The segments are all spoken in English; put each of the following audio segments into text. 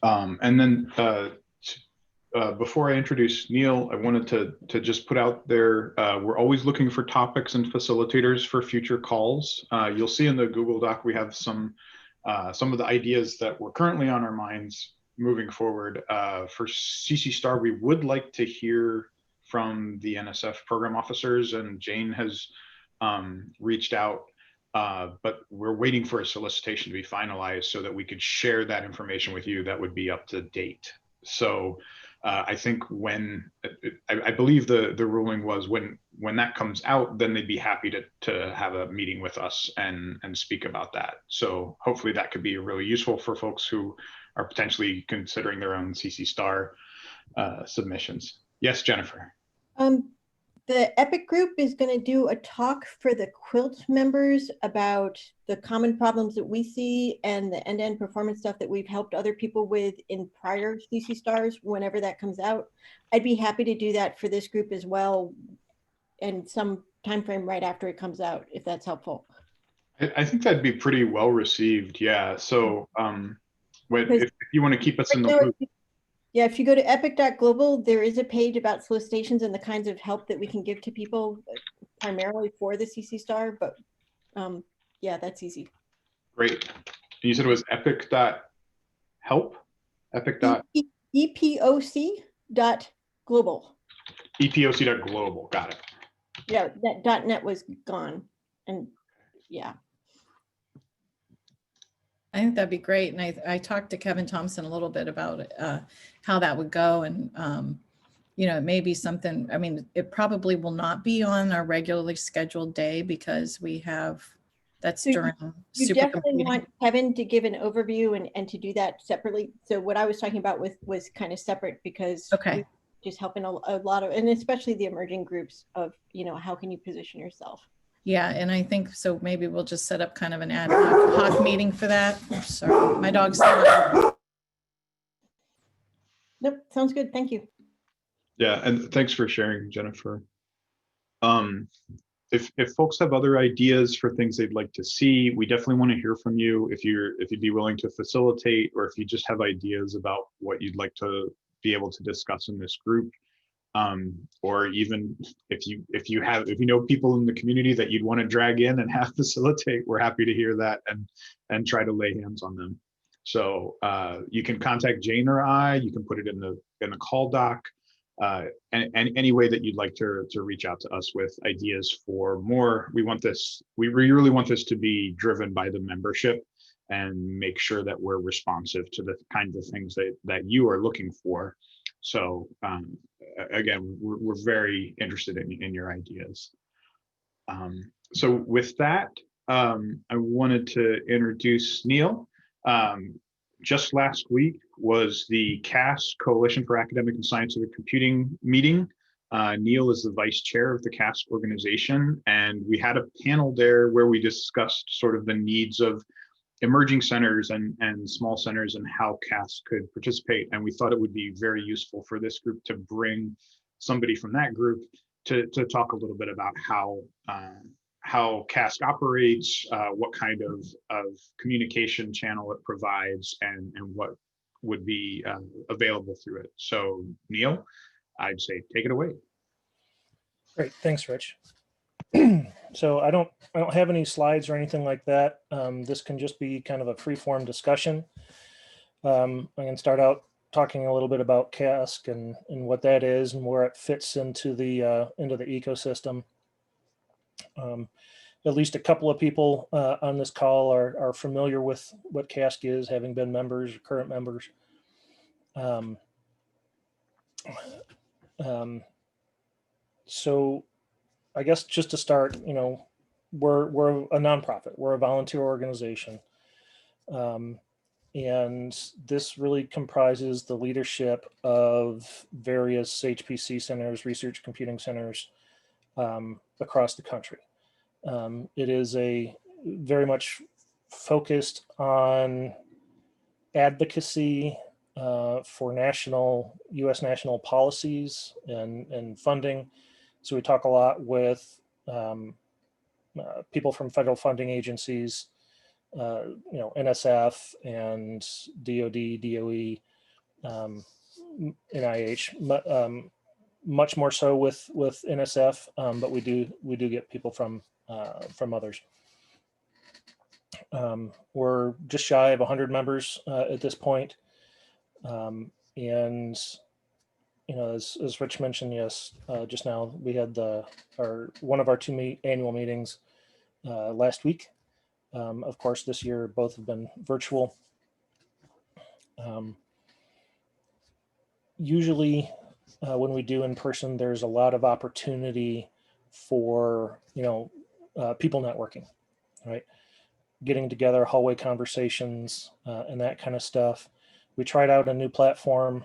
And then before I introduce Neil, I wanted to just put out there, we're always looking for topics and facilitators for future calls. You'll see in the Google Doc, we have some of the ideas that were currently on our minds moving forward. For CC Star, we would like to hear from the NSF program officers, and Jane has reached out, but we're waiting for a solicitation to be finalized so that we could share that information with you that would be up to date. So I think when, I believe the ruling was when that comes out, then they'd be happy to have a meeting with us and speak about that. So hopefully that could be really useful for folks who are potentially considering their own CC Star submissions. Yes, Jennifer. The EPIC group is going to do a talk for the Quilt members about the common problems that we see and the end-to-end performance stuff that we've helped other people with in prior CC Stars whenever that comes out. I'd be happy to do that for this group as well, and some time frame right after it comes out, if that's helpful. I think that'd be pretty well received. Yeah. So if you want to keep us in the loop. Yeah, if you go to epic.global, there is a page about solicitations and the kinds of help that we can give to people primarily for the CC Star, but yeah, that's easy. Great. And you said it was epic.help? Epic.? EPOC.global. EPOC.global, got it. Yeah, that .net was gone, and yeah. I think that'd be great. And I talked to Kevin Thompson a little bit about how that would go. And, you know, it may be something, I mean, it probably will not be on our regularly scheduled day because we have, that's so during you definitely want Kevin to give an overview and to do that separately. So what I was talking about was kind of separate because okay, just helping a lot of, and especially the emerging groups of, you know, how can you position yourself? Yeah, and I think so. Maybe we'll just set up kind of an ad hoc meeting for that. Sorry, my dog's still. Nope, sounds good. Thank you. Yeah, and thanks for sharing, Jennifer. If folks have other ideas for things they'd like to see, we definitely want to hear from you. If you'd be willing to facilitate, or if you just have ideas about what you'd like to be able to discuss in this group. Or even if you know people in the community that you'd want to drag in and have facilitate, we're happy to hear that and try to lay hands on them. So you can contact Jane or I. You can put it in the call doc, and any way that you'd like to reach out to us with ideas for more. We really want this to be driven by the membership and make sure that we're responsive to the kinds of things that you are looking for. So again, we're very interested in your ideas. So with that, I wanted to introduce Neil. Just last week was the CASC Coalition for Academic and Scientific Computing meeting. Neil is the vice chair of the CASC organization, and we had a panel there where we discussed sort of the needs of emerging centers and small centers and how CASC could participate. And we thought it would be very useful for this group to bring somebody from that group to talk a little bit about how CASC operates, what kind of communication channel it provides, and what would be available through it. So Neil, I'd say take it away. Great, thanks, Rich. So I don't have any slides or anything like that. This can just be kind of a free-form discussion. I can start out talking a little bit about CASC and what that is and where it fits into the ecosystem. At least a couple of people on this call are familiar with what CASC is, having been members or current members. So I guess just to start, you know, we're a nonprofit, we're a volunteer organization. And this really comprises the leadership of various HPC centers, research computing centers across the country. It is very much focused on advocacy for U.S. national policies and funding. So we talk a lot with people from federal funding agencies, you know, NSF and DOD, DOE, NIH, much more so with NSF, but we do get people from others. We're just shy of 100 members at this point. And, you know, as Rich mentioned, yes, just now we had one of our two annual meetings last week. Of course, this year, both have been virtual. Usually when we do in person, there's a lot of opportunity for, you know, people networking, right? Getting together, hallway conversations, and that kind of stuff. We tried out a new platform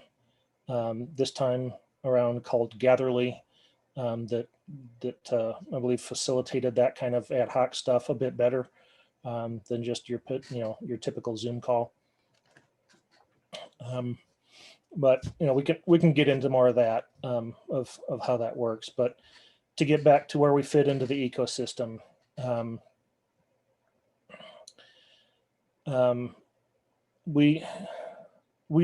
this time around called Gatherly that I believe facilitated that kind of ad hoc stuff a bit better than just your typical Zoom call. But you know, we can get into more of that of how that works. But to get back to where we fit into the ecosystem, we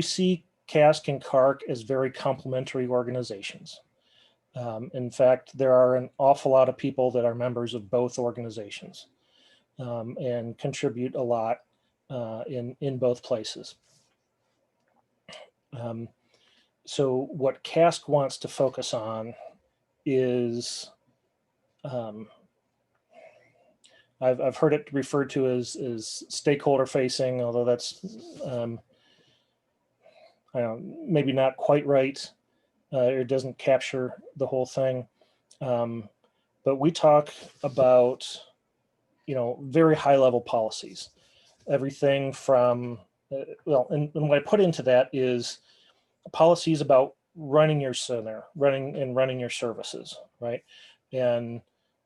see CASC and CARCC as very complementary organizations. In fact, there are an awful lot of people that are members of both organizations and contribute a lot in both places. So what CASC wants to focus on is, I've heard it referred to as stakeholder facing, although that's I don't know, maybe not quite right. It doesn't capture the whole thing. But we talk about, you know, very high level policies, everything from, well, and what I put into that is policies about running your center, running your services, right? And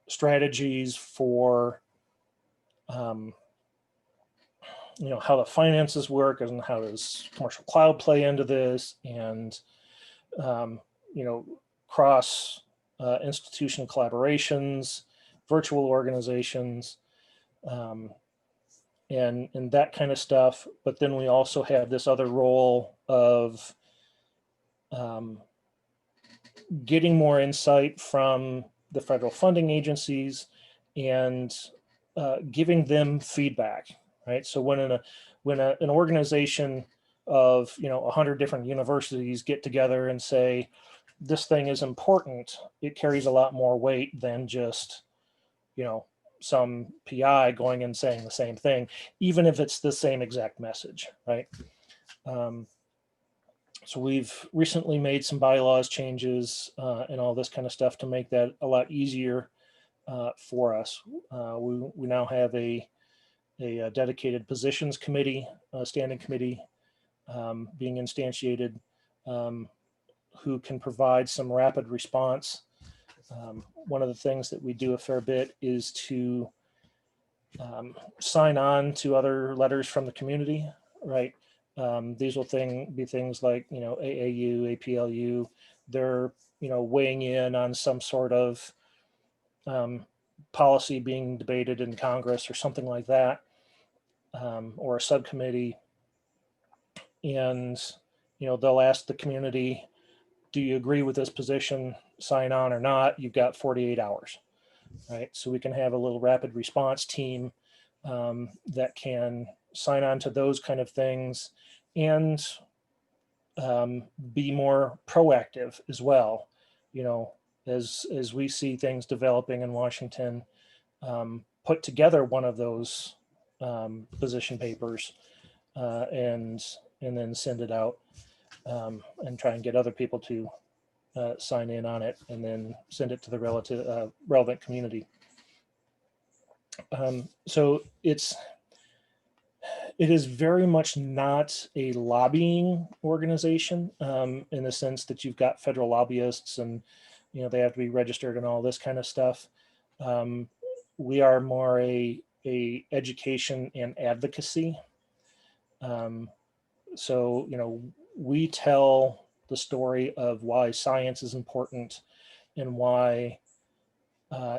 strategies for, you know, how the finances work and how does commercial cloud play into this, and you know, cross institution collaborations, virtual organizations, and that kind of stuff. But then we also have this other role of getting more insight from the federal funding agencies and giving them feedback, right? So when an organization of, you know, 100 different universities get together and say this thing is important, it carries a lot more weight than just, you know, some PI going and saying the same thing, even if it's the same exact message, right? So we've recently made some bylaws changes and all this kind of stuff to make that a lot easier for us. We now have a dedicated positions committee, standing committee being instantiated, who can provide some rapid response. One of the things that we do a fair bit is to sign on to other letters from the community, right? These will be things like, you know, AAU, APLU. They're, you know, weighing in on some sort of policy being debated in Congress or something like that, or a subcommittee. And, you know, they'll ask the community, do you agree with this position, sign on or not? You've got 48 hours, right? So we can have a little rapid response team that can sign on to those kind of things and be more proactive as well. You know, as we see things developing in Washington, put together one of those position papers and then send it out and try and get other people to sign in on it and then send it to the relevant community. So it is very much not a lobbying organization in the sense that you've got federal lobbyists and, you know, they have to be registered and all this kind of stuff. We are more a education and advocacy. So, you know, we tell the story of why science is important and why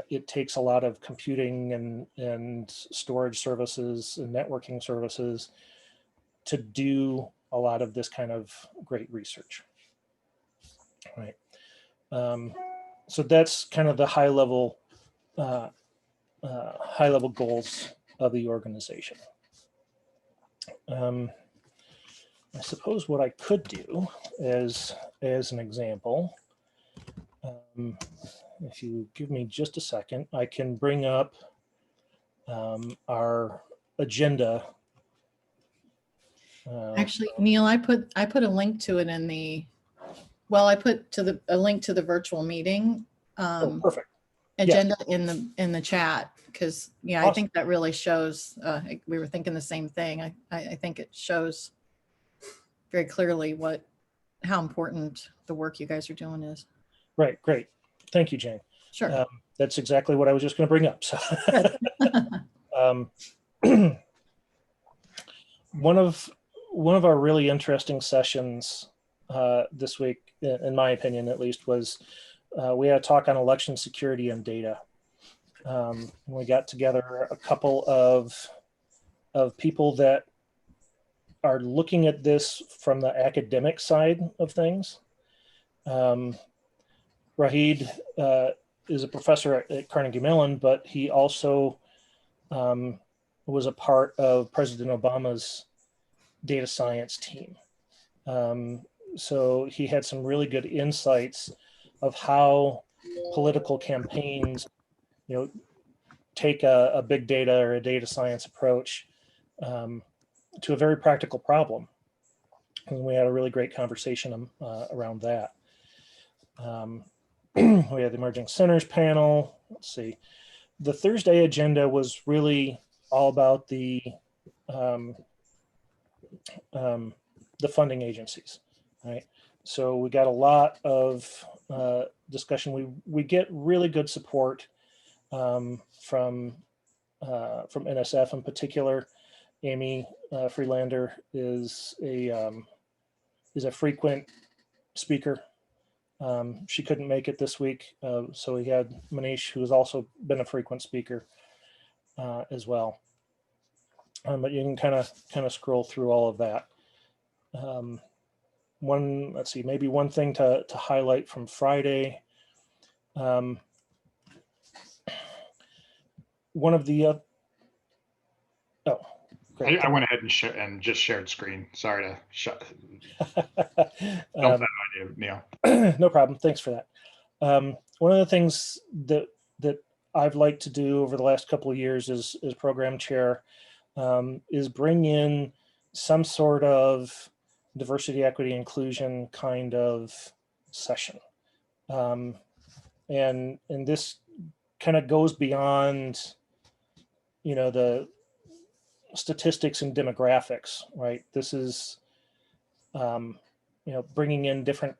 it takes a lot of computing and storage services and networking services to do a lot of this kind of great research. All right. So that's kind of the high level goals of the organization. I suppose what I could do is, as an example, if you give me just a second, I can bring up our agenda. Actually, Neil, I put a link to it in the, well, I put to a link to the virtual meeting perfect. agenda in the chat, because yeah, Awesome. I think that really shows, we were thinking the same thing. I think it shows very clearly how important the work you guys are doing is. Great. Thank you, Jane. Sure. That's exactly what I was just going to bring up. So one of our really interesting sessions this week, in my opinion at least, was we had a talk on election security and data. We got together a couple of people that are looking at this from the academic side of things. Rahid is a professor at Carnegie Mellon, but he also was a part of President Obama's data science team. So he had some really good insights of how political campaigns, take a big data or a data science approach to a very practical problem. And we had a really great conversation around that. We had the Emerging Centers panel. Let's see. The Thursday agenda was really all about the funding agencies, right? So we got a lot of discussion. We get really good support from NSF in particular. Amy Freelander is a frequent speaker. She couldn't make it this week, so we had Manish, who has also been a frequent speaker as well. But you can kind of scroll through all of that. Let's see, maybe one thing to highlight from Friday. One of the great. I went ahead and just shared screen. Sorry to dump that on you, Neil. No problem. Thanks for that. One of the things that I've liked to do over the last couple of years as program chair is bring in some sort of diversity, equity, inclusion kind of session. And this kind of goes beyond, the statistics and demographics, right? This is, bringing in different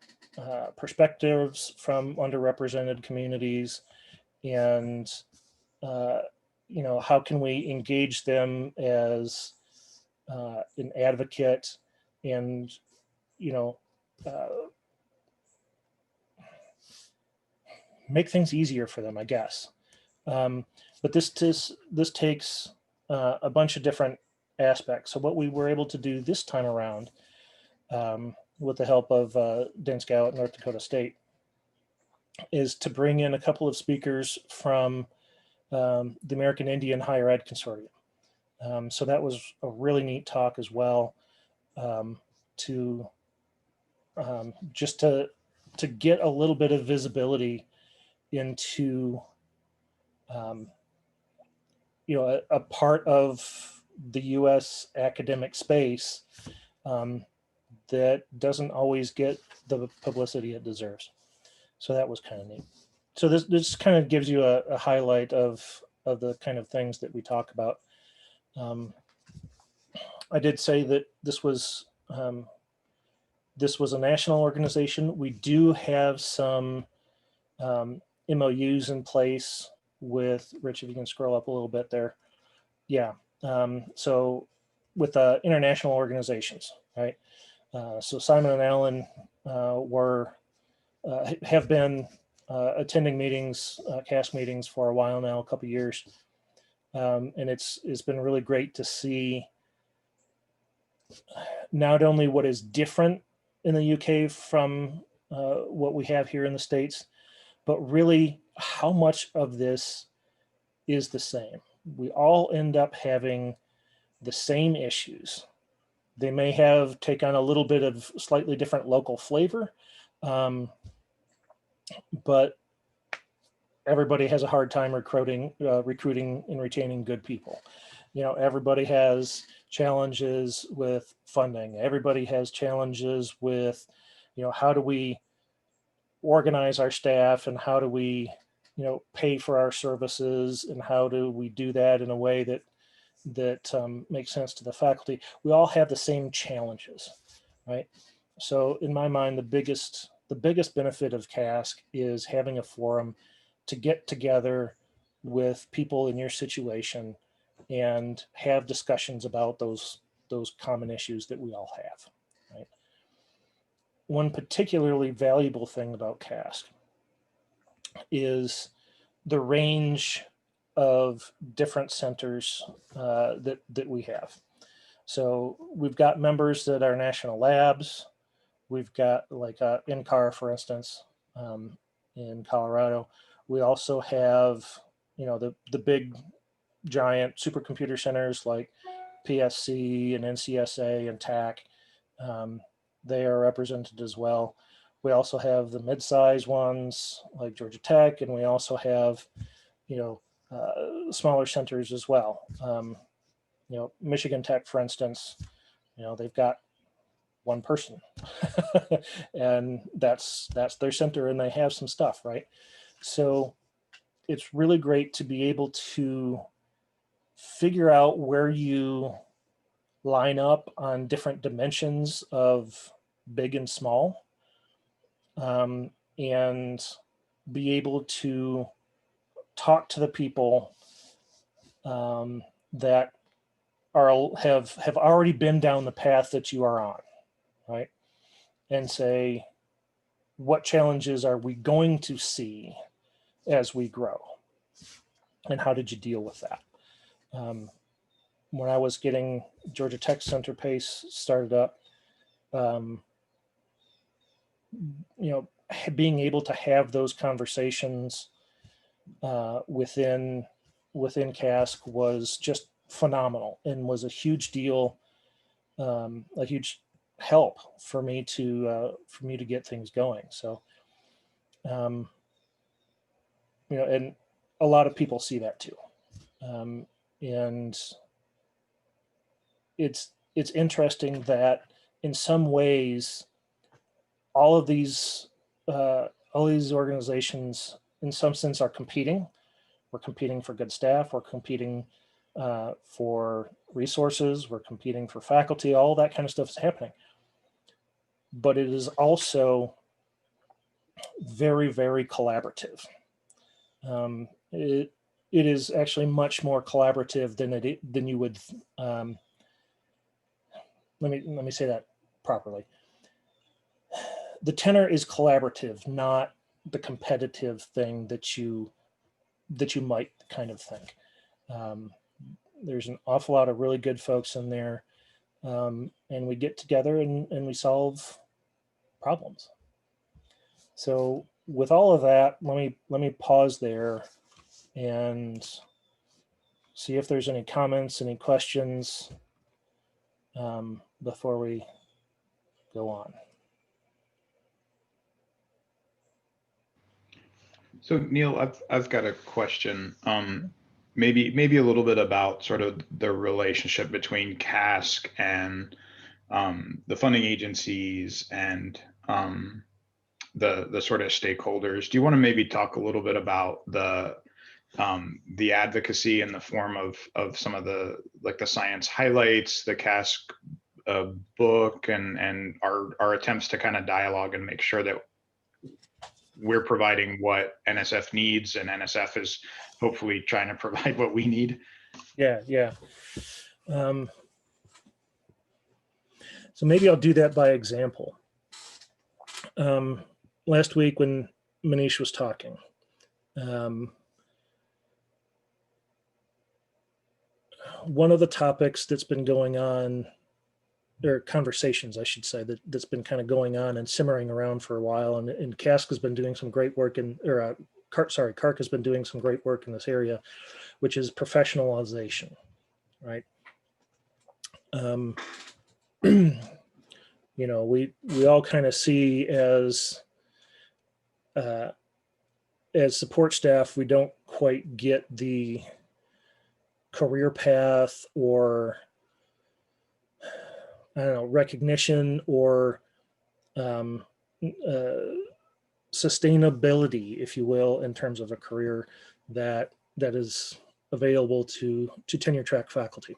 perspectives from underrepresented communities, and how can we engage them as an advocate, and make things easier for them, I guess. But this takes a bunch of different aspects. So what we were able to do this time around, with the help of Dan Scow at North Dakota State, is to bring in a couple of speakers from the American Indian Higher Ed Consortium. So that was a really neat talk as well, just to get a little bit of visibility into a part of the U.S. academic space that doesn't always get the publicity it deserves. So that was kind of neat. So this kind of gives you a highlight of the kind of things that we talk about. I did say that this was a national organization. We do have some MOUs in place with Rich, if you can scroll up a little bit there. Yeah. So with international organizations, right? So Simon and Alan have been attending meetings, CASC meetings for a while now, a couple of years. And it's been really great to see not only what is different in the UK from what we have here in the States, but really how much of this is the same. We all end up having the same issues. They may have taken a little bit of slightly different local flavor, but everybody has a hard time recruiting and retaining good people. You know, everybody has challenges with funding. Everybody has challenges with, you know, how do we organize our staff, and how do we, you know, pay for our services, and how do we do that in a way that makes sense to the faculty. We all have the same challenges, right? So in my mind, the biggest benefit of CASC is having a forum to get together with people in your situation and have discussions about those common issues that we all have, right? One particularly valuable thing about CASC is the range of different centers that we have. So we've got members that are national labs. We've got like NCAR, for instance, in Colorado. We also have, you know, the big giant supercomputer centers like PSC and NCSA and TAC. They are represented as well. We also have the mid-size ones like Georgia Tech, and we also have, you know, smaller centers as well. You know, Michigan Tech, for instance, you know, they've got one person and that's their center, and they have some stuff, right? So it's really great to be able to figure out where you line up on different dimensions of big and small, and be able to talk to the people that have already been down the path that you are on, right? And say, what challenges are we going to see as we grow? And how did you deal with that? When I was getting Georgia Tech Center PACE started up, you know, being able to have those conversations within CASC was just phenomenal, and was a huge deal, a huge help for me to get things going. So, you know, and a lot of people see that too, and it's interesting that in some ways, all of these organizations, in some sense, are competing. We're competing for good staff. We're competing for resources. We're competing for faculty. All that kind of stuff is happening. But it is also very, very collaborative. It is actually much more collaborative than you would. Let me say that properly. The tenor is collaborative, not the competitive thing that you might kind of think. There's an awful lot of really good folks in there, and we get together and we solve problems. So with all of that, let me pause there and see if there's any comments, any questions before we go on. So Neil, I've got a question. Maybe a little bit about sort of the relationship between CASC and the funding agencies and the sort of stakeholders. Do you want to maybe talk a little bit about the advocacy in the form of some of the, like the science highlights, the CASC book, and our attempts to kind of dialogue and make sure that we're providing what NSF needs, and NSF is hopefully trying to provide what we need? Yeah. So maybe I'll do that by example. Last week when Manish was talking, one of the topics that's been going on or conversations, I should say, that's been kind of going on and simmering around for a while. And CASC has been doing some great work CARCC has been doing some great work in this area, which is professionalization, right? You know, we all kind of see as support staff, we don't quite get the career path or, I don't know, recognition or sustainability, if you will, in terms of a career that is available to tenure track faculty.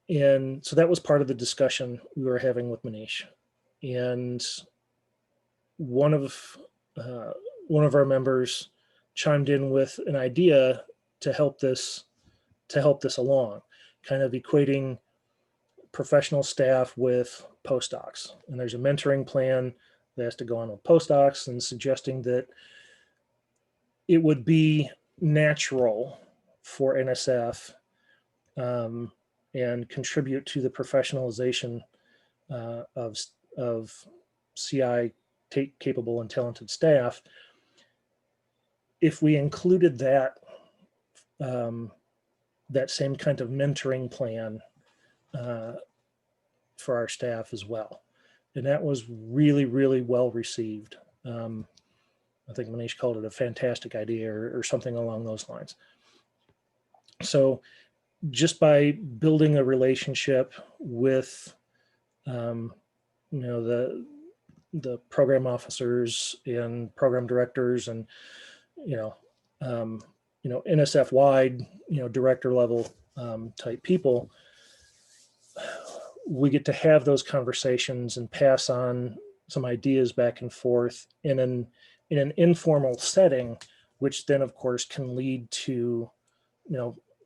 And so that was part of the discussion we were having with Manish. And one of our members chimed in with an idea to help this along, kind of equating professional staff with postdocs. And there's a mentoring plan that has to go on with postdocs, and suggesting that it would be natural for NSF and contribute to the professionalization of CI capable and talented staff if we included that that same kind of mentoring plan for our staff as well. And that was really, really well received. I think Manish called it a fantastic idea or something along those lines. So just by building a relationship with you know, the program officers and program directors and NSF wide, director level type people, we get to have those conversations and pass on some ideas back and forth in an informal setting, which then of course can lead to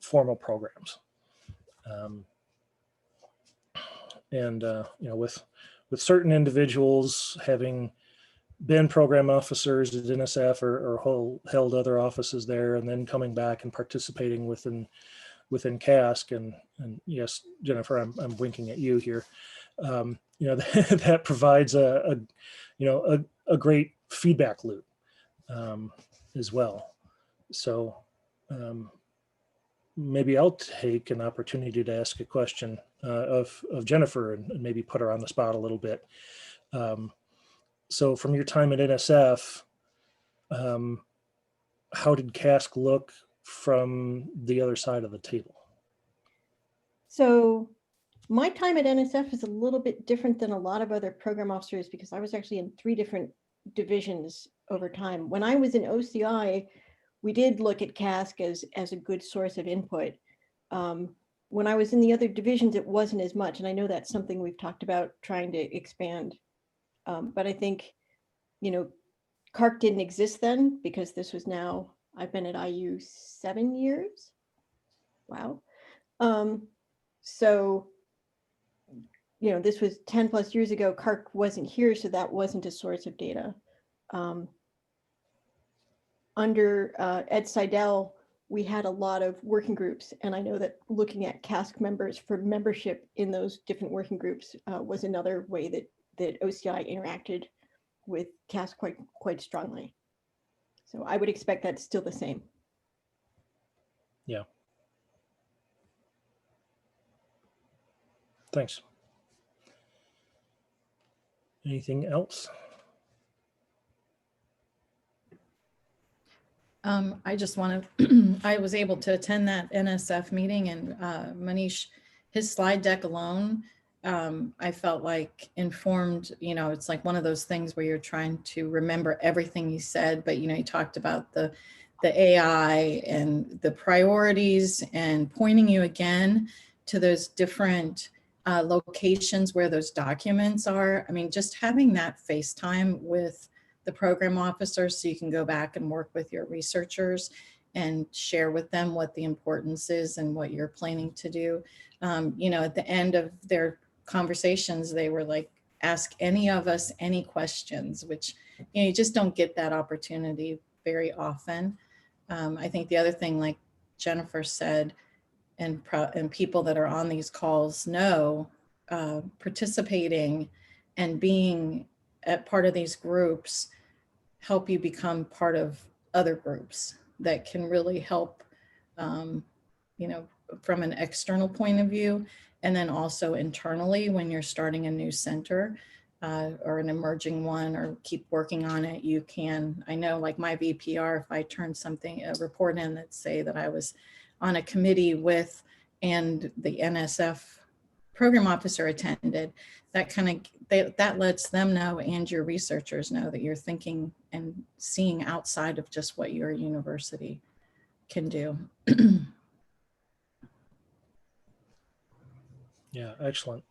formal programs. With certain individuals having been program officers at NSF or held other offices there, and then coming back and participating within CASC, and yes, Jennifer, I'm winking at you here. That provides a great feedback loop as well. So maybe I'll take an opportunity to ask a question of Jennifer and maybe put her on the spot a little bit. So from your time at NSF, how did CASC look from the other side of the table? So my time at NSF is a little bit different than a lot of other program officers because I was actually in 3 different divisions over time. When I was in OCI, we did look at CASC as a good source of input. When I was in the other divisions, it wasn't as much. And I know that's something we've talked about trying to expand. But I think, CARCC didn't exist then because this was now, I've been at IU 7 years. Wow. So, this was 10 plus years ago. CARCC wasn't here, so that wasn't a source of data. Under Ed Seidel, we had a lot of working groups, and I know that looking at CASC members for membership in those different working groups was another way that OCI interacted with CASC quite strongly. So I would expect that's still the same. Yeah. Thanks. Anything else? I just want to, I was able to attend that NSF meeting, and Manish, his slide deck alone, I felt like informed, it's like one of those things where you're trying to remember everything he said, but he talked about the AI and the priorities and pointing you again to those different locations where those documents are. I mean, just having that FaceTime with the program officers so you can go back and work with your researchers and share with them what the importance is and what you're planning to do. At the end of their conversations, they were like, ask any of us any questions, which you just don't get that opportunity very often. I think the other thing, like Jennifer said, and people that are on these calls know, participating and being at part of these groups help you become part of other groups that can really help, you know, from an external point of view, and then also internally when you're starting a new center or an emerging one, or keep working on it. You can, I know, like my VPR, if I turn a report in that say that I was on a committee with, and the NSF program officer attended, that kind of, that lets them know, and your researchers know, that you're thinking and seeing outside of just what your university can do. Yeah, excellent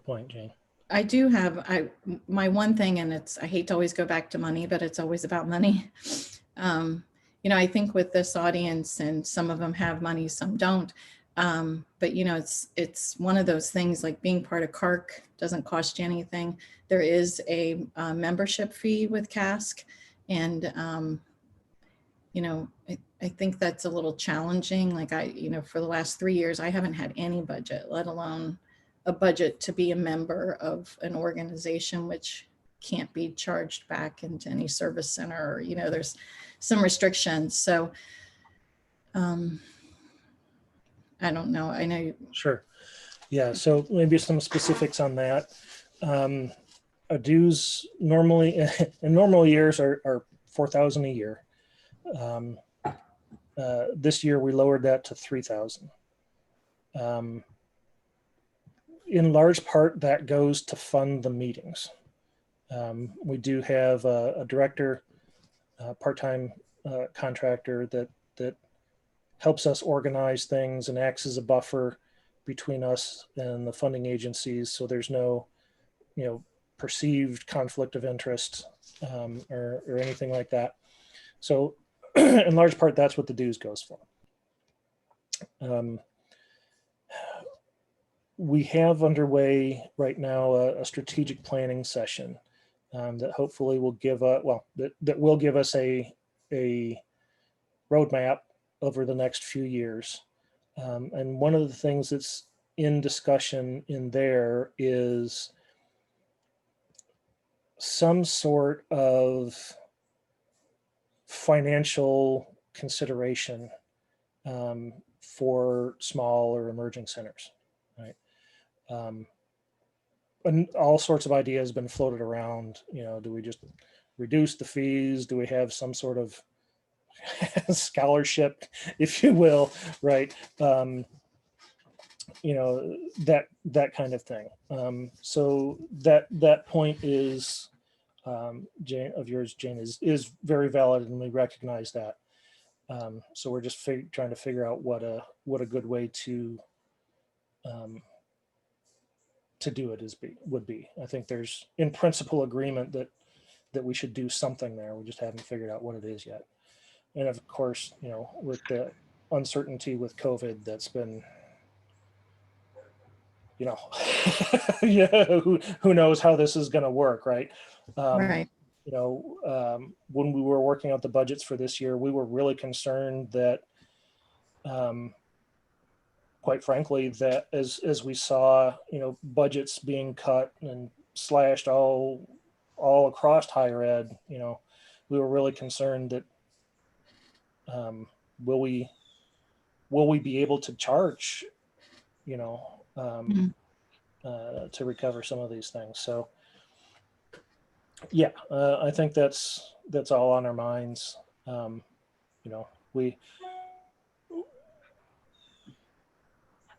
point, Jane. I do have, my one thing, and I hate to always go back to money, but it's always about money. You know, I think with this audience, and some of them have money, some don't. But you know, it's one of those things, like being part of CARCC doesn't cost you anything. There is a membership fee with CASC, and you know, I think that's a little challenging. Like you know, for the last 3 years, I haven't had any budget, let alone a budget to be a member of an organization, which can't be charged back into any service center, or, you know, there's some restrictions. So I don't know. I know. Sure. Yeah. So maybe some specifics on that. Our dues normally in normal years are $4,000 a year. This year we lowered that to $3,000. In large part, that goes to fund the meetings. We do have a director, part-time contractor that helps us organize things and acts as a buffer between us and the funding agencies, so there's no, you know, perceived conflict of interest or anything like that. So in large part, that's what the dues goes for. We have underway right now a strategic planning session that hopefully will give that will give us a roadmap over the next few years. And one of the things that's in discussion in there is some sort of financial consideration for small or emerging centers, right? And all sorts of ideas have been floated around. You know, do we just reduce the fees? Do we have some sort of scholarship, if you will, right? You know, that kind of thing. So that point is, Jane, of yours, Jane, is very valid, and we recognize that. So we're just trying to figure out what a good way to do it would be. I think there's in principle agreement that we should do something there. We just haven't figured out what it is yet. And of course, you know, with the uncertainty with COVID, that's been, you know, yeah, who knows how this is going to work, right? Right. You know, when we were working out the budgets for this year, we were really concerned that, quite frankly, that as we saw, you know, budgets being cut and slashed all across higher ed, you know, we were really concerned that will we be able to charge, you know, to recover some of these things. So yeah, I think that's all on our minds. You know, we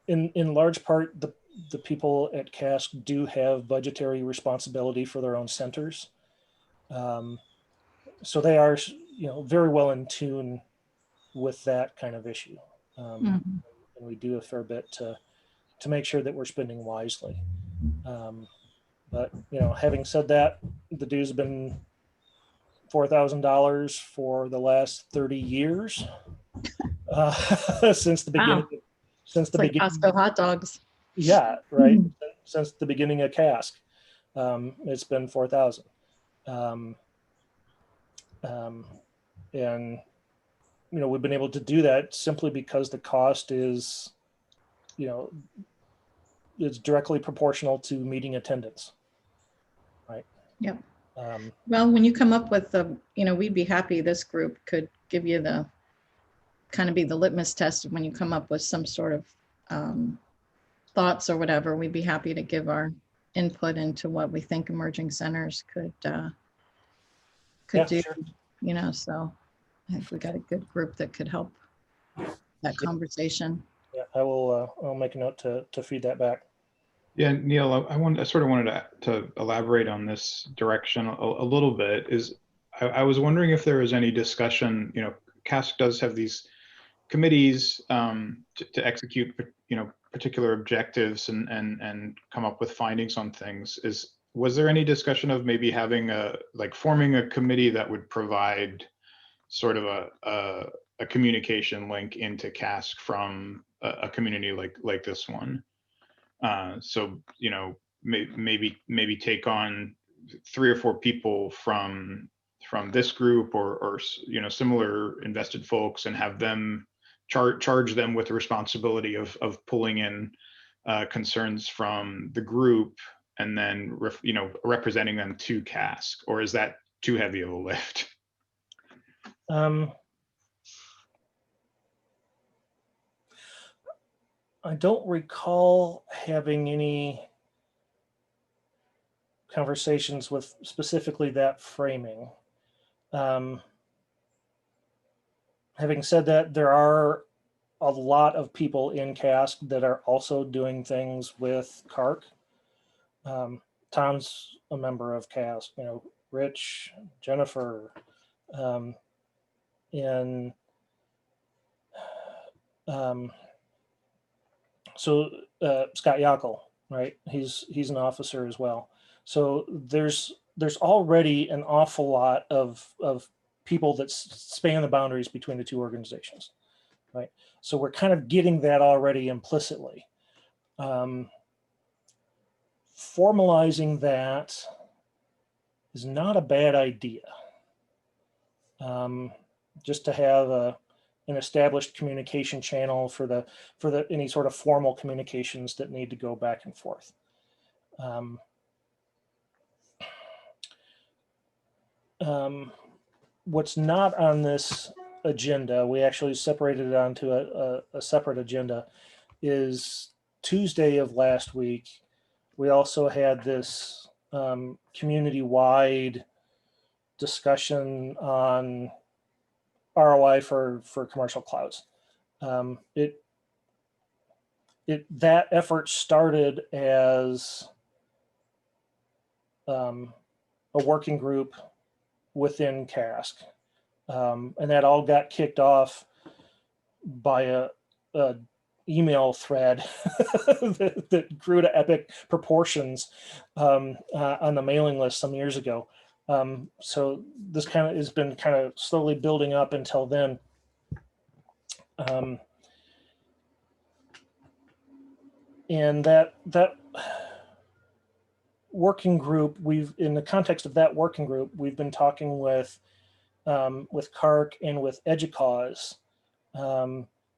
in large part, the people at CASC do have budgetary responsibility for their own centers. So they are, you know, very well in tune with that kind of issue. And we do a fair bit to make sure that we're spending wisely. But, you know, having said that, the dues have been $4,000 for the last 30 years since the beginning. Wow. Since the It's like beginning, Costco hot dogs. yeah, right. Since the beginning of CASC, it's been 4,000, and you know, we've been able to do that simply because the cost is it's directly proportional to meeting attendance, right? Yep. Um, Well, when you come up with the, we'd be happy this group could give you the, kind of be the litmus test when you come up with some sort of thoughts or whatever. We'd be happy to give our input into what we think emerging centers could yeah, do, sure. So I think we got a good group that could help that conversation. Yeah, I'll make a note to feed that back. Yeah, Neil, I sort of wanted to elaborate on this direction a little bit. I was wondering if there was any discussion, CASC does have these committees to execute, particular objectives and come up with findings on things. Was there any discussion of maybe having forming a committee that would provide sort of a communication link into CASC from a community like this one? So, maybe take on 3 or 4 people from this group or similar invested folks and have them charge them with the responsibility of pulling in concerns from the group and then representing them to CASC, or is that too heavy of a lift? I don't recall having any conversations with specifically that framing. Having said that, there are a lot of people in CASC that are also doing things with CARCC. Tom's a member of CASC, Rich, Jennifer, and so Scott Yackel, right? He's an officer as well. So there's already an awful lot of people that span the boundaries between the two organizations, right? So we're kind of getting that already implicitly. Formalizing that is not a bad idea. Just to have an established communication channel for the any sort of formal communications that need to go back and forth. What's not on this agenda, we actually separated it onto a separate agenda, is Tuesday of last week. We also had this community-wide discussion on ROI for commercial clouds. That effort started as a working group within CASC, and that all got kicked off by a email thread that grew to epic proportions on the mailing list some years ago. So this kind of has been kind of slowly building up until then. And that working group, in the context of that working group, we've been talking with CARCC and with EDUCAUSE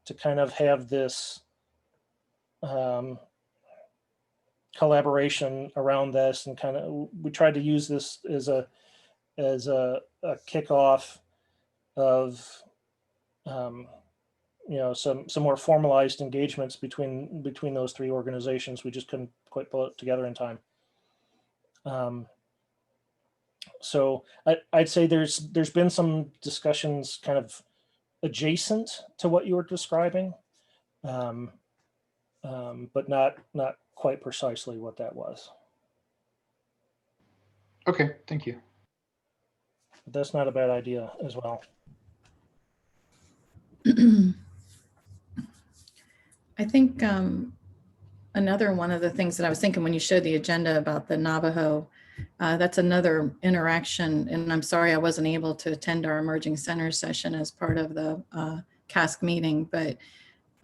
to kind of have this collaboration around this, and kind of we tried to use this as a kickoff of some more formalized engagements between those 3 organizations. We just couldn't quite pull it together in time. So I'd say there's been some discussions kind of adjacent to what you were describing, but not quite precisely what that was. Okay, thank you. But that's not a bad idea as well. I think another one of the things that I was thinking when you showed the agenda about the Navajo, that's another interaction. And I'm sorry I wasn't able to attend our emerging center session as part of the CASC meeting, but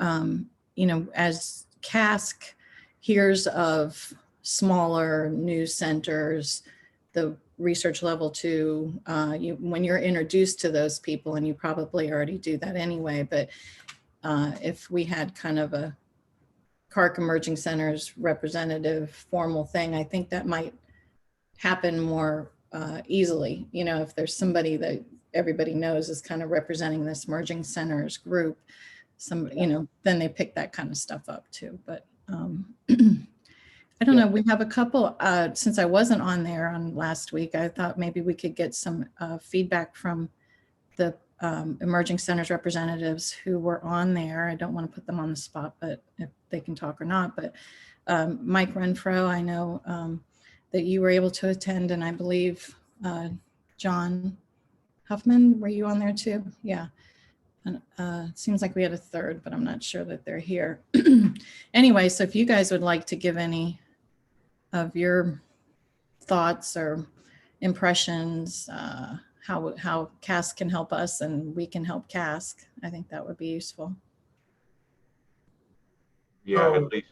as CASC hears of smaller new centers, the research level 2, when you're introduced to those people, and you probably already do that anyway, but if we had kind of CARCC Emerging Centers representative formal thing. I think that might happen more easily, you know, if there's somebody that everybody knows is kind of representing this emerging centers group, you know, then they pick that kind of stuff up too. But I don't know, we have a couple, since I wasn't on there on last week, I thought maybe we could get some feedback from the emerging centers representatives who were on there. I don't want to put them on the spot, but if they can talk or not. But Mike Renfro, I know that you were able to attend, and I believe John Huffman, were you on there too? Yeah. And it seems like we had a third, but I'm not sure that they're here. Anyway, so if you guys would like to give any of your thoughts or impressions, how CASC can help us and we can help CASC, I think that would be useful. Yeah, at least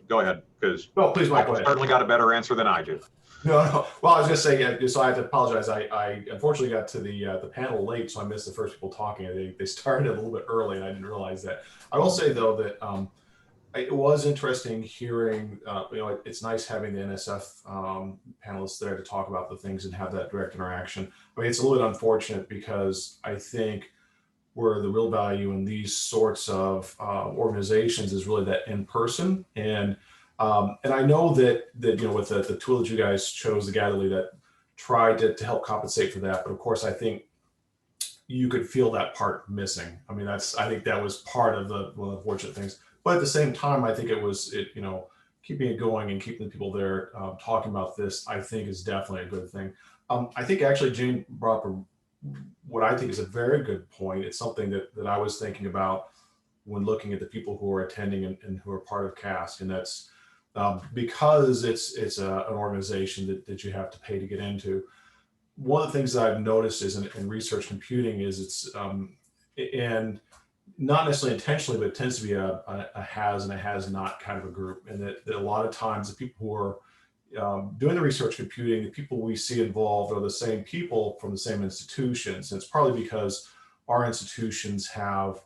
go ahead, because no, please, Mike, go ahead. Certainly got a better answer than I do. No. Well, I was going to say, yeah, so I have to apologize. I unfortunately got to the panel late, so I missed the first people talking. They started a little bit early, and I didn't realize that. I will say though that it was interesting hearing. You know, it's nice having the NSF panelists there to talk about the things and have that direct interaction. I mean, it's a little bit unfortunate because I think where the real value in these sorts of organizations is really that in person. And I know that you know, with the tool that you guys chose, the Gatherly, that tried to help compensate for that. But of course, I think you could feel that part missing. I mean, I think that was part of one of the unfortunate things. But at the same time, I think you know, keeping it going and keeping the people there talking about this, I think is definitely a good thing. I think actually Jane brought up what I think is a very good point. It's something that I was thinking about when looking at the people who are attending and who are part of CASC, and that's because it's an organization that you have to pay to get into. One of the things that I've noticed is in research computing is it's and not necessarily intentionally, but it tends to be a has and a has not kind of a group, and that a lot of times the people who are doing the research computing, the people we see involved are the same people from the same institutions. And it's probably because our institutions have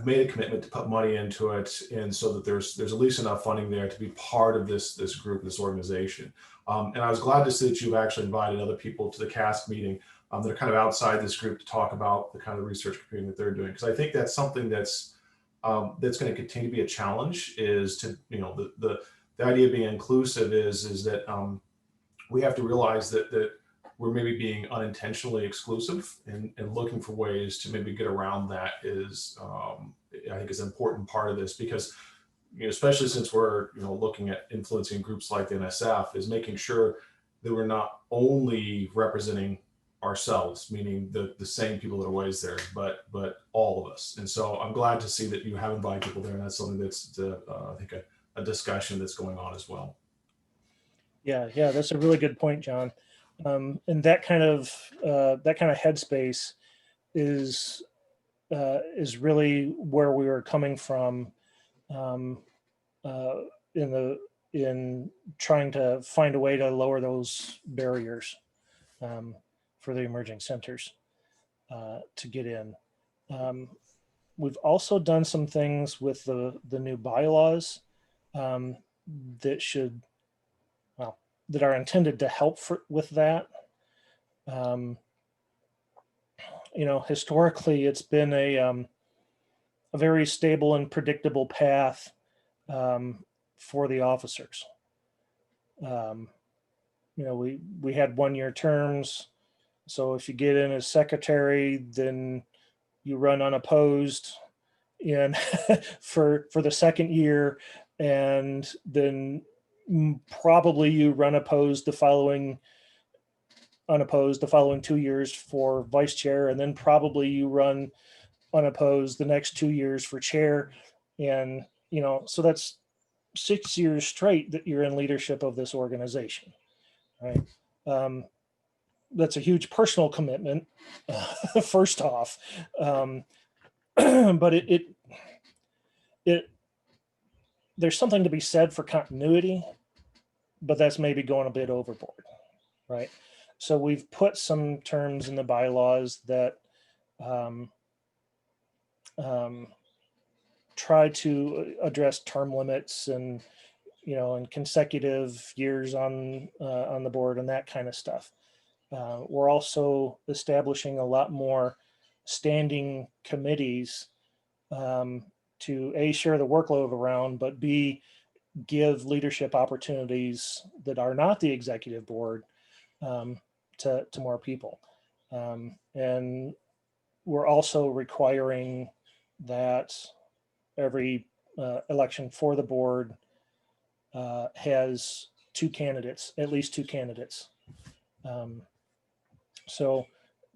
made a commitment to put money into it, and so that there's at least enough funding there to be part of this group, this organization. And I was glad to see that you've actually invited other people to the CASC meeting that are kind of outside this group to talk about the kind of research computing that they're doing, because I think that's something that's going to continue to be a challenge. Is to, you know, the idea of being inclusive is that we have to realize that we're maybe being unintentionally exclusive, and looking for ways to maybe get around that is, I think, is an important part of this, because, you know, especially since we're, you know, looking at influencing groups like the NSF, is making sure that we're not only representing ourselves, meaning the same people that are always there, but all of us. And so I'm glad to see that you have invited people there, and that's something that's I think a discussion that's going on as well. Yeah, that's a really good point, John. And that kind of headspace is really where we were coming from in trying to find a way to lower those barriers for the emerging centers to get in. We've also done some things with the new bylaws that are intended to help with that. You know, historically, it's been a very stable and predictable path for the officers. You know, we had 1-year terms. So if you get in as secretary, then you run unopposed in for the second year, and then probably you run unopposed the following 2 years for vice chair, and then probably you run unopposed the next 2 years for chair. And, you know, so that's 6 years straight that you're in leadership of this organization, right? That's a huge personal commitment, first off, but there's something to be said for continuity, but that's maybe going a bit overboard, right? So we've put some terms in the try to address term limits and, and consecutive years on the board and that kind of stuff. We're also establishing a lot more standing committees to A, share the workload around, but B, give leadership opportunities that are not the executive board to more people. And we're also requiring that every election for the board has at least two candidates. So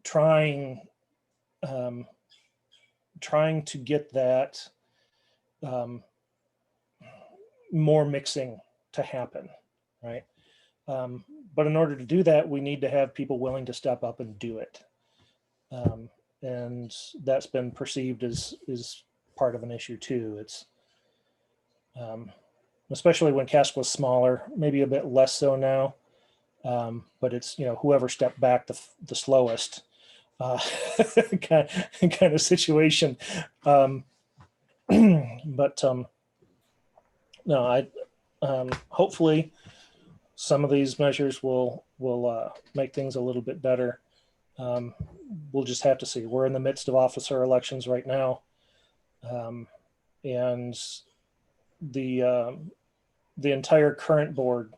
trying to get that more mixing to happen, right? But in order to do that, we need to have people willing to step up and do it. And that's been perceived as part of an issue too. It's especially when CASC was smaller, maybe a bit less so now. But it's, whoever stepped back the slowest kind of situation. But no, I hopefully some of these measures will make things a little bit better. We'll just have to see. We're in the midst of officer elections right now, and the entire current board,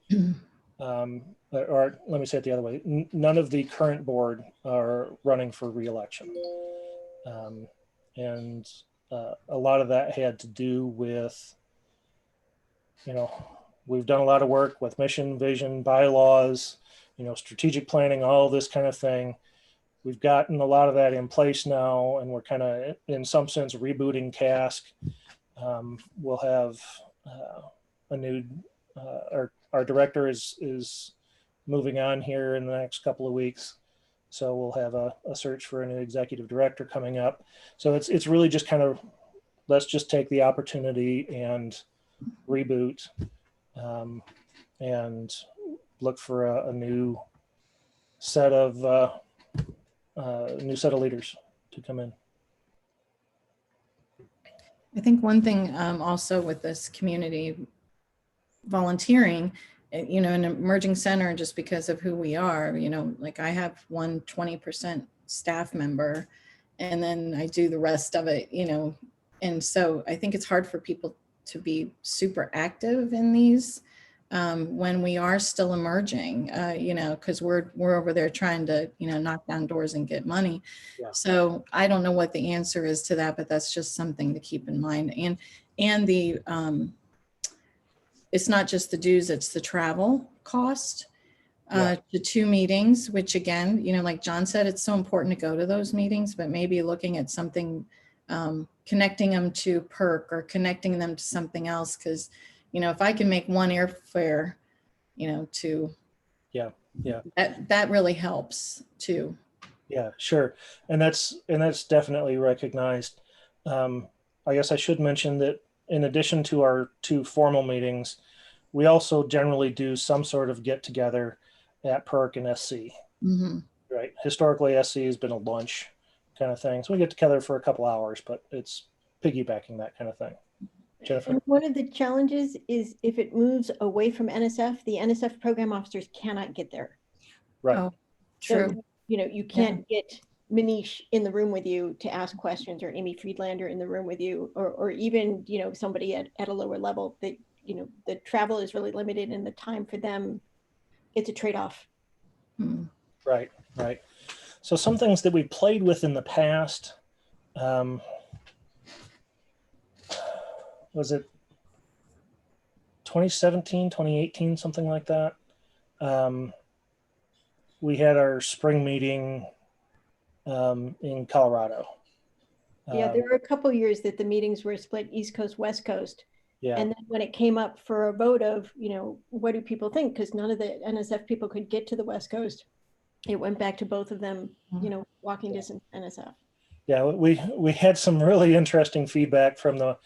or let me say it the other way, none of the current board are running for re-election, and a lot of that had to do with, we've done a lot of work with mission, vision, bylaws, strategic planning, all this kind of thing. We've gotten a lot of that in place now, and we're kind of, in some sense, rebooting CASC. We'll have a new, our director is moving on here in the next couple of weeks. So we'll have a search for a new executive director coming up. So it's really just kind of, let's just take the opportunity and reboot and look for a new set of leaders to come in. I think one thing also with this community volunteering, an emerging center, just because of who we are, like I have 20% staff member, and then I do the rest of it, and so I think it's hard for people to be super active in these when we are still emerging, because we're over there trying to, knock down doors and get money. Yeah. So I don't know what the answer is to that, but that's just something to keep in mind. And the it's not just the dues, it's the travel cost to 2 meetings, which again, like John said, it's so important to go to those meetings, but maybe looking at something, connecting them to PERC or connecting them to something else. Cause if I can make one airfare, to that really helps too. Yeah, sure. And that's definitely recognized. I guess I should mention that in addition to our 2 formal meetings, we also generally do some sort of get together at PERC and SC. Mm-hmm. Right. Historically, SC has been a lunch kind of thing. So we get together for a couple hours, but it's piggybacking that kind of thing. Jennifer? And one of the challenges is if it moves away from NSF, the NSF program officers cannot get there. Right. Oh, true. So, you can't get Manish in the room with you to ask questions, or Amy Friedlander in the room with you, or even, somebody at a lower level. That, the travel is really limited, and the time for them, it's a trade-off. Right. So some things that we played with in the past, was it 2017, 2018, something like that? We had our spring meeting in Colorado. Yeah, there were a couple years that the meetings were split East Coast, West Coast. Yeah. And then when it came up for a vote of, what do people think? Because none of the NSF people could get to the West Coast. It went back to both of them, walking distance NSF. Yeah, we had some really interesting feedback from the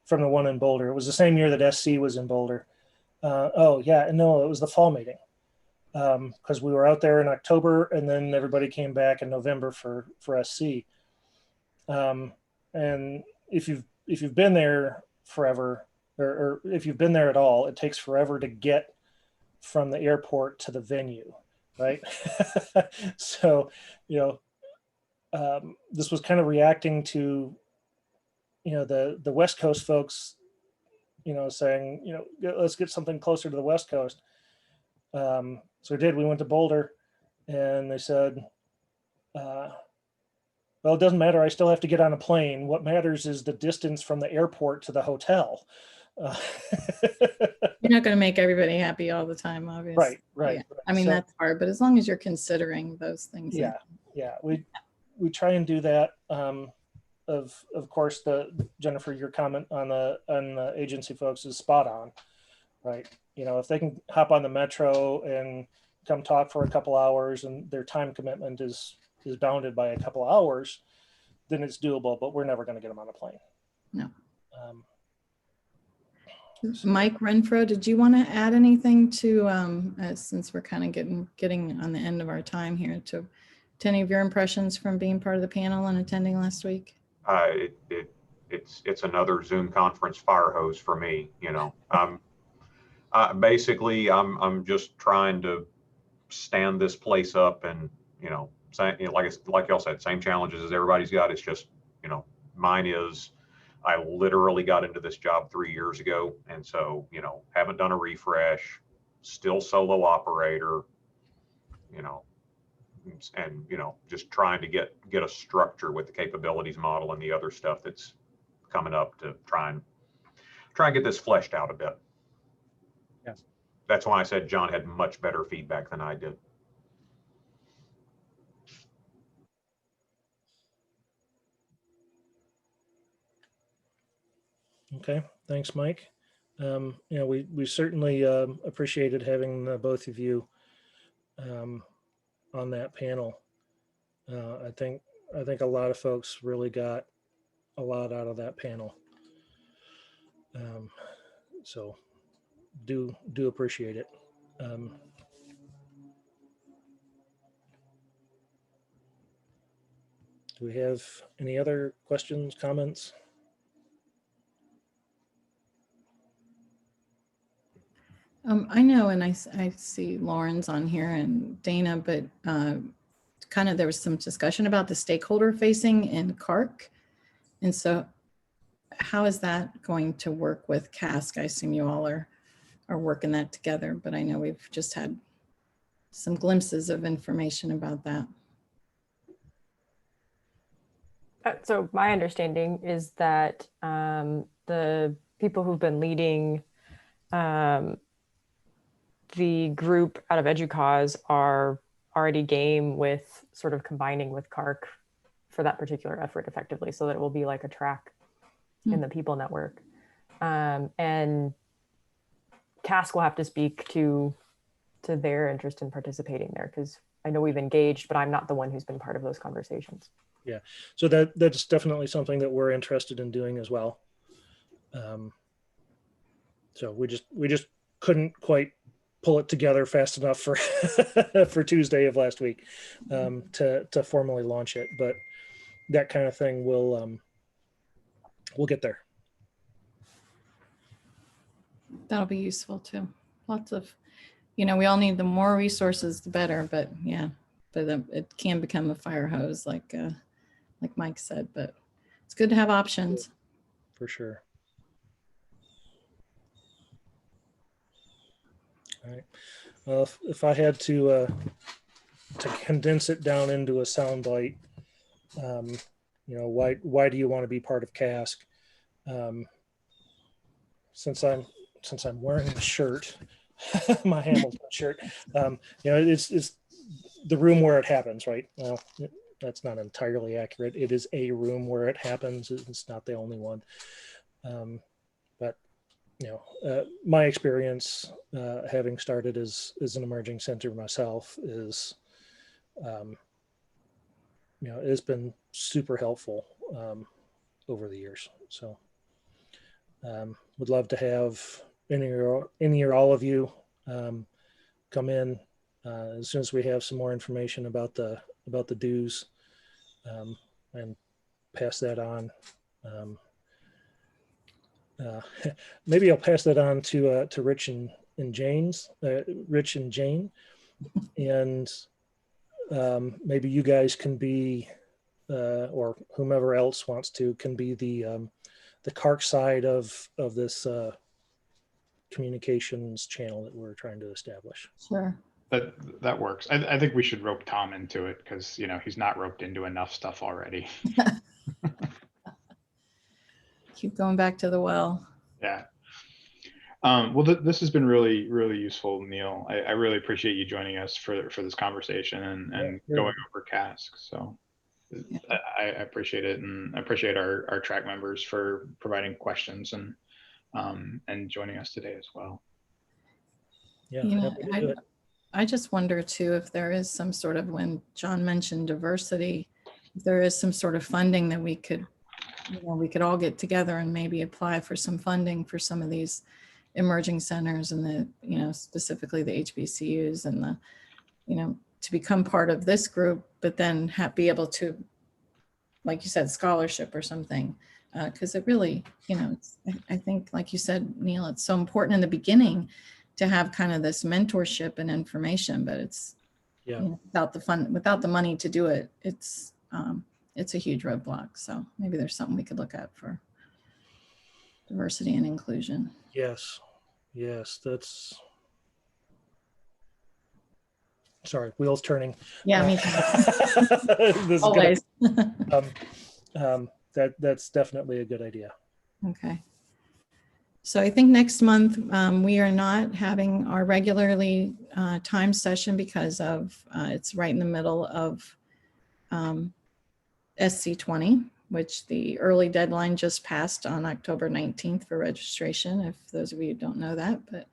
one in Boulder. It was the same year that SC was in Boulder. It was the fall meeting. Because we were out there in October, and then everybody came back in November for SC. And if you've you've been there forever, or if you've been there at all, it takes forever to get from the airport to the venue, right? So, this was kind of reacting to, the West Coast folks, saying, let's get something closer to the West Coast. So we did. We went to Boulder, and they said, well, it doesn't matter. I still have to get on a plane. What matters is the distance from the airport to the hotel. You're not going to make everybody happy all the time, obviously. Right. Yeah. I mean, that's hard, but as long as you're considering those things. Yeah. We try and do that. Of course, Jennifer, your comment on the agency folks is spot on, right? If they can hop on the metro and come talk for a couple hours, and their time commitment is bounded by a couple hours, then it's doable. But we're never going to get them on a plane. No. Mike Renfro, did you want to add anything to, since we're kind of getting on the end of our time here, to any of your impressions from being part of the panel and attending last week? It's another Zoom conference fire hose for me. Basically, I'm just trying to stand this place up, and like y'all said, same challenges as everybody's got. It's just mine is, I literally got into this job 3 years ago, and so haven't done a refresh, still solo operator, and just trying to get a structure with the capabilities model and the other stuff that's coming up to try and get this fleshed out a bit. Yes. That's why I said John had much better feedback than I did. Okay, thanks, Mike. We certainly appreciated having both of you on that panel. I think a lot of folks really got a lot out of that panel. So do appreciate it. Do we have any other questions, comments? I know, and I see Lauren's on here and Dana, but kind of there was some discussion about the stakeholder facing in CARCC. And so how is that going to work with CASC? I assume you all are working that together, but I know we've just had some glimpses of information about that. So my understanding is that the people who've been leading the group out of EDUCAUSE are already game with sort of combining with CARCC for that particular effort effectively, so that it will be like a track in the people network. And CASC will have to speak to their interest in participating there, because I know we've engaged, but I'm not the one who's been part of those conversations. Yeah, so that's definitely something that we're interested in doing as well. So we just couldn't quite pull it together fast enough for for Tuesday of last week to formally launch it, but that kind of thing we'll get there. That'll be useful too. Lots of, we all need the more resources, the better, but yeah, but it can become a fire hose like Mike said, but it's good to have options. For sure. All right. Well, if I had to condense it down into a soundbite, why do you want to be part of CASC? Since I'm wearing the shirt, my Hamilton shirt, it's the room where it happens, right? Well, that's not entirely accurate. It is a room where it happens. It's not the only one. But my experience having started as an emerging center myself is, it's been super helpful over the years. So would love to have any or all of you come in as soon as we have some more information about the dues, and pass that on. maybe I'll pass that on to Rich and Rich and Jane, and maybe you guys can be, or whomever else wants to, can be the CARCC side of this communications channel that we're trying to establish. Sure. That works. I think we should rope Tom into it because, you know, he's not roped into enough stuff already. Keep going back to the well. Yeah. Well, this has been really, really useful, Neil. I really appreciate you joining us for this conversation and going over CASC. So Yeah. I appreciate it, and I appreciate our track members for providing questions and joining us today as well. Yeah. You know, I just wonder too, if there is some sort of, when John mentioned diversity, if there is some sort of funding that we could, you know, we could all get together and maybe apply for some funding for some of these emerging centers and the, you know, specifically the HBCUs and the, you know, to become part of this group, but then be able to, like you said, scholarship or something. Because it really, you know, I think, like you said, Neil, it's so important in the beginning to have kind of this mentorship and information, but it's, Yeah. you know, without the money to do it, it's a huge roadblock. So maybe there's something we could look at for diversity and inclusion. Yes. Yes. That's. Sorry, wheels turning. Yeah, me too. Always. That's definitely a good idea. Okay. So I think next month we are not having our regularly timed session because of it's right in the middle of SC20, which the early deadline just passed on October 19th for registration, if those of you don't know that. But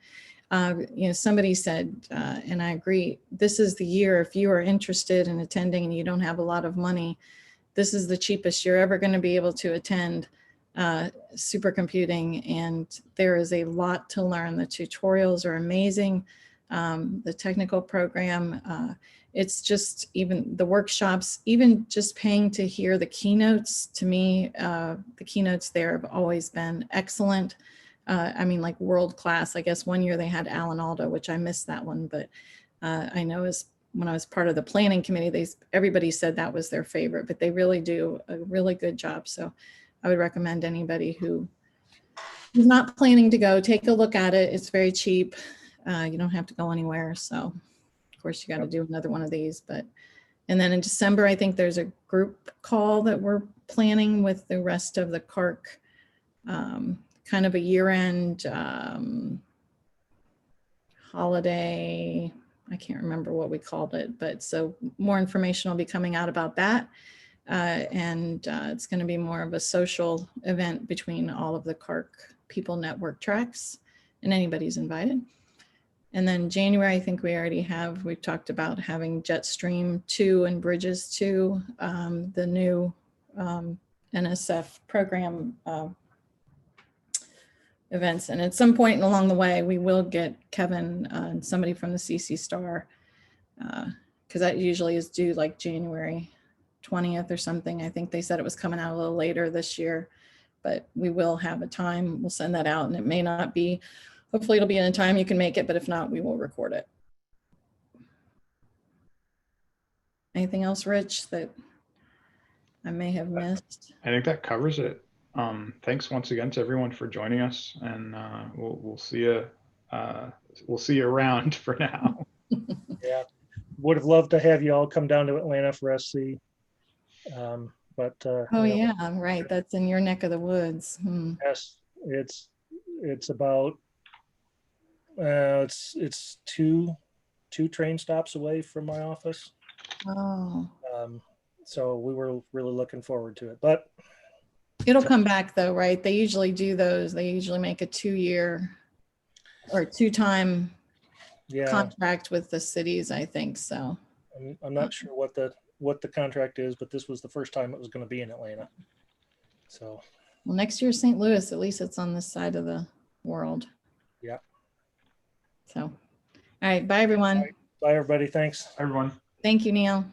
you know, somebody said, and I agree, this is the year, if you are interested in attending and you don't have a lot of money, this is the cheapest you're ever going to be able to attend supercomputing, and there is a lot to learn. The tutorials are amazing. The technical program, it's just, even the workshops, even just paying to hear the keynotes, to me, the keynotes there have always been excellent. I mean, like world class. I guess one year they had Alan Alda, which I missed that one, but I know when I was part of the planning committee, everybody said that was their favorite, but they really do a really good job. So I would recommend anybody who is not planning to go, take a look at it. It's very cheap. You don't have to go anywhere. So of course you got to do another one of these, and then in December, I think there's a group call that we're planning with the rest of the CARCC, kind of a year-end holiday. I can't remember what we called it, but so more information will be coming out about that. And it's going to be more of a social event between all of the CARCC People Network tracks, and anybody's invited. And then January, I think we've talked about having Jetstream 2 and Bridges 2, the new NSF program events. And at some point along the way, we will get Kevin and somebody from the CC Star, because that usually is due like January 20th or something. I think they said it was coming out a little later this year, but we will have a time. We'll send that out, and it may not be, hopefully it'll be in a time you can make it, but if not, we will record it. Anything else, Rich, that I may have missed? I think that covers it. Thanks once again to everyone for joining us, and we'll see you. We'll see you around for now. Yeah, would have loved to have you all come down to Atlanta for SC. But oh yeah, right. That's in your neck of the woods. Yes, it's about it's two train stops away from my office. Oh. So we were really looking forward to it, but it'll come back though, right? They usually do those. They usually make a 2-year or 2-time contract with the cities, I think so. I'm not sure what the contract is, but this was the first time it was going to be in Atlanta. So well, next year St. Louis, at least it's on this side of the world. Yeah. So all right, bye everyone. Bye everybody. Thanks Everyone. Thank you, Neil.